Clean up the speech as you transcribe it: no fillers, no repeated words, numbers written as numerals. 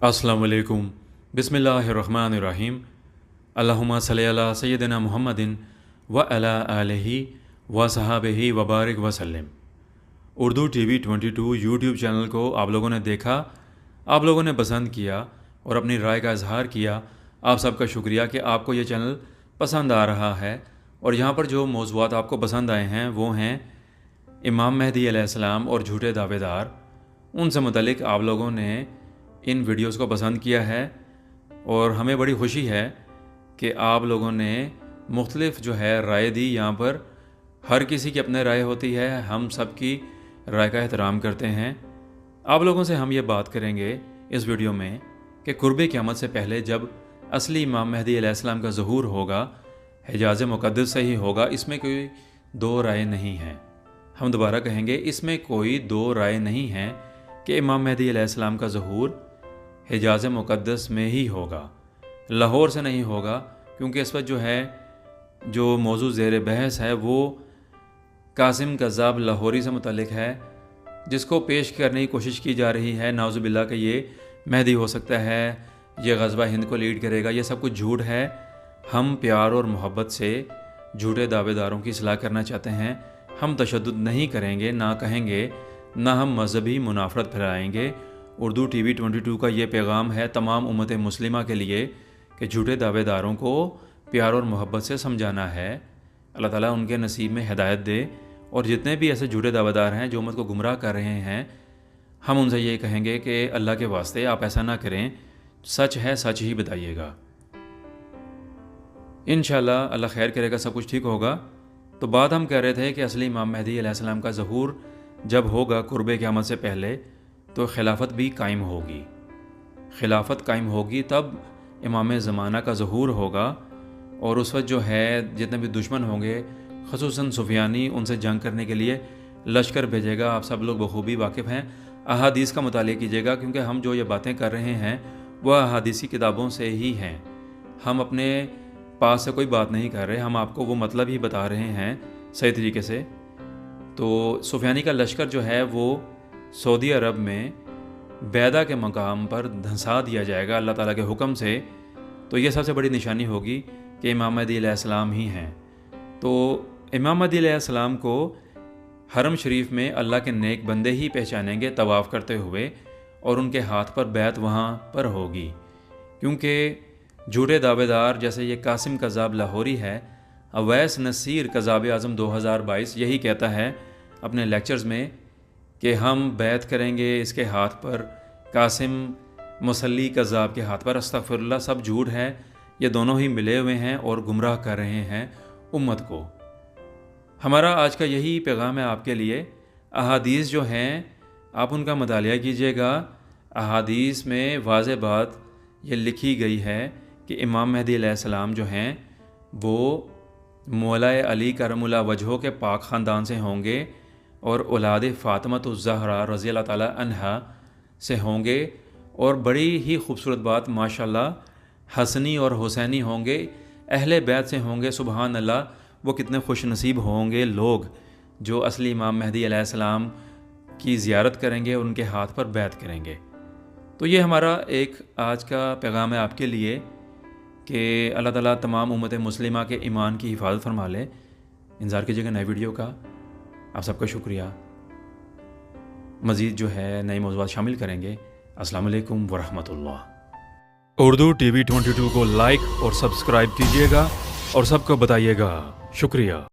अस्सलाम वालेकुम। बिस्मिल्लाहिर्रहमानिर्रहीम। अल्लाहुम्मा सल्ली अला सय्यिदिना मुहम्मदिन व अला आलिहि व सहाबिहि व बारिक वसल्लम। उर्दू टीवी 22 यूट्यूब चैनल को आप लोगों ने देखा, आप लोगों ने पसंद किया और अपनी राय का इजहार किया। आप सबका शुक्रिया कि आपको ये चैनल पसंद आ रहा है। और यहाँ पर जो मौज़ूआत आपको पसंद आए हैं वो हैं इमाम मेहदी अलैहिस्सलाम और झूठे दावेदार। उनसे मुतल्लिक़ आप लोगों ने इन वीडियोस को पसंद किया है और हमें बड़ी खुशी है कि आप लोगों ने मुख्तलिफ़ जो है राय दी। यहाँ पर हर किसी की अपनी राय होती है, हम सब की राय का एहतराम करते हैं। आप लोगों से हम ये बात करेंगे इस वीडियो में कि कुर्ब क़यामत से पहले जब असली इमाम मेहदी अलैहिस्सलाम का ज़हूर होगा, हिजाज़ मुक़द्दस से ही होगा। इसमें कोई दो राय नहीं है। हम दोबारा कहेंगे, इसमें कोई दो राय नहीं है कि इमाम मेहदी अलैहिस्सलाम का ज़हूर हिजाज़ मुक़द्दस में ही होगा, लाहौर से नहीं होगा। क्योंकि इस वक्त जो है जो मौजू ज़ेर बहस है वो कासिम कज़्ज़ाब लाहौरी से मुतल्लिक़ है, जिसको पेश करने की कोशिश की जा रही है नाउज़ुबिल्लाह कि ये मेहदी हो सकता है, ये ग़ज़वा हिंद को लीड करेगा। ये सब कुछ झूठ है। हम प्यार और मोहब्बत से झूठे दावेदारों की इस्लाह करना चाहते हैं। हम तशद्दुद नहीं करेंगे, ना कहेंगे, ना हम मजहबी मुनाफरत फैलाएंगे। उर्दू टीवी 22 का ये पैगाम है तमाम उम्मत मुस्लिमा के लिए कि झूठे दावेदारों को प्यार और मोहब्बत से समझाना है। अल्लाह ताला उनके नसीब में हिदायत दे। और जितने भी ऐसे झूठे दावेदार हैं जो उम्मत को गुमराह कर रहे हैं, हम उनसे ये कहेंगे कि अल्लाह के वास्ते आप ऐसा ना करें, सच है सच ही बताइएगा। इंशाअल्लाह अल्लाह खैर करेगा, सब कुछ ठीक होगा। तो बात हम कह रहे थे कि असली इमाम मेहदी अलैहिस्सलाम का ज़हूर जब होगा कुर्ब क़यामत से पहले, तो खिलाफत भी कायम होगी। खिलाफत कायम होगी तब इमाम ज़माना का ज़हूर होगा। और उस वक्त जो है जितने भी दुश्मन होंगे, ख़ुसूसन सुफियानी, उनसे जंग करने के लिए लश्कर भेजेगा। आप सब लोग बखूबी वाकिफ़ हैं। अहादीस का मुतालिया कीजिएगा, क्योंकि हम जो ये बातें कर रहे हैं वह अहादीसी किताबों से ही हैं। हम अपने पास से कोई बात नहीं कर रहे, हम आपको वो मतलब ही बता रहे हैं सही तरीके से। तो सुफियानी का लश्कर जो है वो सऊदी अरब में बैदा के मकाम पर धंसा दिया जाएगा अल्लाह ताला के हुक्म से। तो ये सबसे बड़ी निशानी होगी कि इमाम मेहदी अलैहिस्सलाम ही हैं। तो इमाम मेहदी अलैहिस्सलाम को हरम शरीफ में अल्लाह के नेक बंदे ही पहचानेंगे तवाफ़ करते हुए, और उनके हाथ पर बैत वहाँ पर होगी। क्योंकि झूठे दावेदार जैसे ये कासिम कज़्ज़ाब लाहौरी है, अवैस नसीर कज़्ज़ाब आज़म 2022 यही कहता है अपने लेक्चर्स में कि हम बैत करेंगे इसके हाथ पर, कासिम मुसल्ली कज़्ज़ाब के हाथ पर। अस्तग़फ़िरुल्लाह, सब झूठ है। ये दोनों ही मिले हुए हैं और गुमराह कर रहे हैं उम्मत को। हमारा आज का यही पैगाम है आपके लिए। अहादीस जो हैं आप उनका मुतालिया कीजिएगा। अहादीस में वाज़ेह बात ये लिखी गई है कि इमाम मेहदी अलैहिस्सलाम जो हैं वो मौलाए अली करमुल्लाह वजहो के पाक ख़ानदान से होंगे और औलाद फ़ातिमतुज़ ज़हरा रज़ी अल्लाह ताला अन्हा से होंगे। और बड़ी ही खूबसूरत बात, माशाल्लाह, हसनी और हुसैनी होंगे, अहले बैत से होंगे। सुबहान अल्लाह, वो कितने खुश नसीब होंगे लोग जो असली इमाम मेहदी अलैहिस्सलाम की ज़ियारत करेंगे और उनके हाथ पर बैत करेंगे। तो ये हमारा एक आज का पैगाम है आपके लिए कि अल्लाह ताला तमाम उम्मत मुस्लिमा के ईमान की हिफाजत फरमा ले। इंतज़ार कीजिएगा नए वीडियो का। आप सबका शुक्रिया। मज़ीद जो है नए मौज़ूआत शामिल करेंगे। अस्सलाम वालेकुम वरहमतुल्लाह। उर्दू टीवी 22 को लाइक और सब्सक्राइब कीजिएगा और सबको बताइएगा। शुक्रिया।